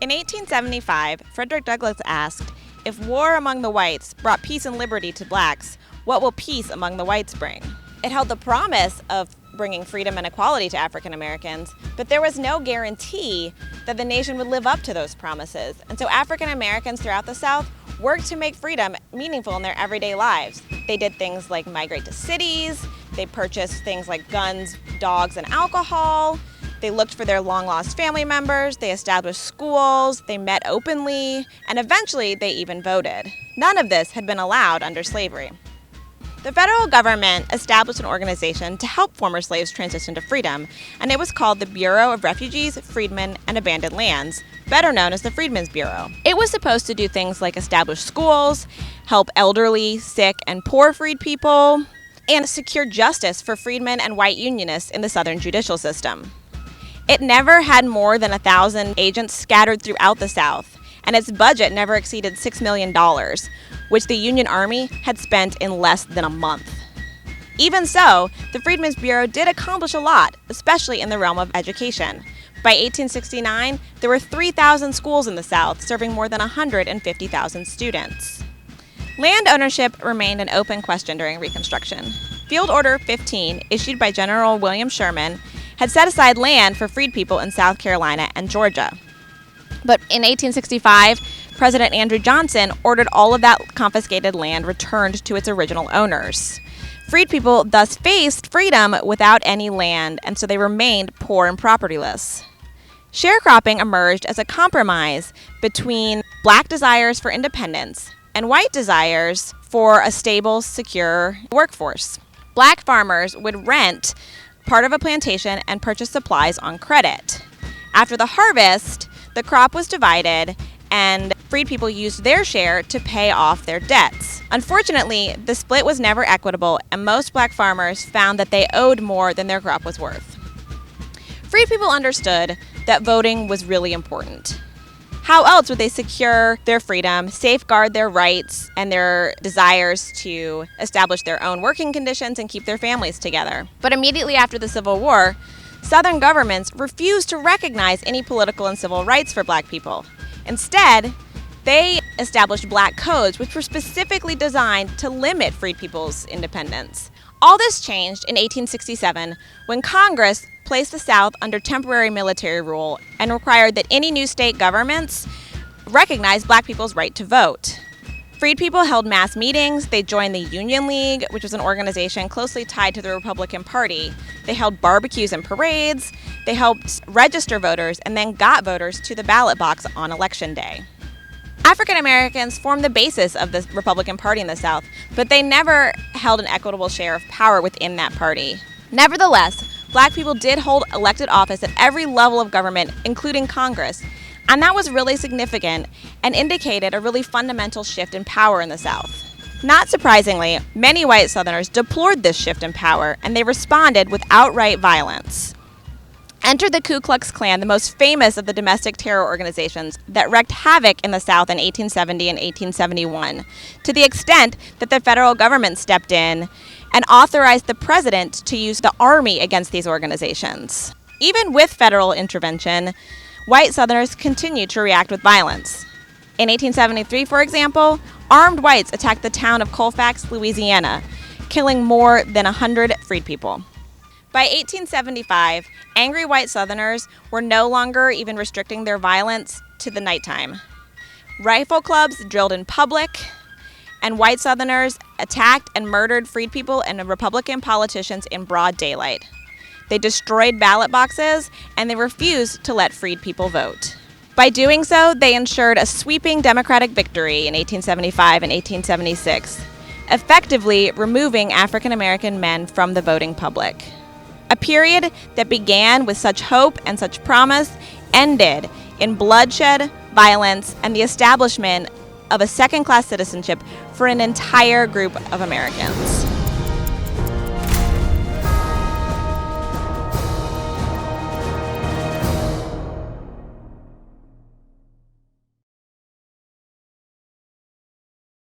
In 1875, Frederick Douglass asked, "If war among the whites brought peace and liberty to blacks, what will peace among the whites bring?" It held the promise of bringing freedom and equality to African Americans, but there was no guarantee that the nation would live up to those promises. And so African Americans throughout the South worked to make freedom meaningful in their everyday lives. They did things like migrate to cities, they purchased things like guns, dogs, and alcohol. They looked for their long-lost family members, they established schools, they met openly, and eventually they even voted. None of this had been allowed under slavery. The federal government established an organization to help former slaves transition to freedom, and it was called the Bureau of Refugees, Freedmen, and Abandoned Lands, better known as the Freedmen's Bureau. It was supposed to do things like establish schools, help elderly, sick, and poor freed people, and secure justice for freedmen and white unionists in the Southern judicial system. It never had more than 1,000 agents scattered throughout the South, and its budget never exceeded $6 million, which the Union Army had spent in less than a month. Even so, the Freedmen's Bureau did accomplish a lot, especially in the realm of education. By 1869, there were 3,000 schools in the South, serving more than 150,000 students. Land ownership remained an open question during Reconstruction. Field Order 15, issued by General William Sherman, had set aside land for freed people in South Carolina and Georgia. But in 1865, President Andrew Johnson ordered all of that confiscated land returned to its original owners. Freed people thus faced freedom without any land, and so they remained poor and propertyless. Sharecropping emerged as a compromise between black desires for independence and white desires for a stable, secure workforce. Black farmers would rent part of a plantation and purchase supplies on credit. After the harvest, the crop was divided, and freed people used their share to pay off their debts. Unfortunately, the split was never equitable, and most black farmers found that they owed more than their crop was worth. Freed people understood that voting was really important. How else would they secure their freedom, safeguard their rights and their desires to establish their own working conditions and keep their families together? But immediately after the Civil War, Southern governments refused to recognize any political and civil rights for black people. Instead, they established black codes, which were specifically designed to limit freed people's independence. All this changed in 1867 when Congress placed the South under temporary military rule and required that any new state governments recognize black people's right to vote. Freed people held mass meetings, they joined the Union League, which was an organization closely tied to the Republican Party. They held barbecues and parades, they helped register voters, and then got voters to the ballot box on Election Day. African Americans formed the basis of the Republican Party in the South, but they never held an equitable share of power within that party. Nevertheless, black people did hold elected office at every level of government, including Congress, and that was really significant and indicated a really fundamental shift in power in the South. Not surprisingly, many white Southerners deplored this shift in power, and they responded with outright violence. Enter the Ku Klux Klan, the most famous of the domestic terror organizations that wreaked havoc in the South in 1870 and 1871, to the extent that the federal government stepped in and authorized the president to use the army against these organizations. Even with federal intervention, white Southerners continued to react with violence. In 1873, for example, armed whites attacked the town of Colfax, Louisiana, killing more than 100 freed people. By 1875, angry white Southerners were no longer even restricting their violence to the nighttime. Rifle clubs drilled in public, and white Southerners attacked and murdered freed people and Republican politicians in broad daylight. They destroyed ballot boxes, and they refused to let freed people vote. By doing so, they ensured a sweeping Democratic victory in 1875 and 1876, effectively removing African American men from the voting public. A period that began with such hope and such promise ended in bloodshed, violence, and the establishment of a second-class citizenship for an entire group of Americans.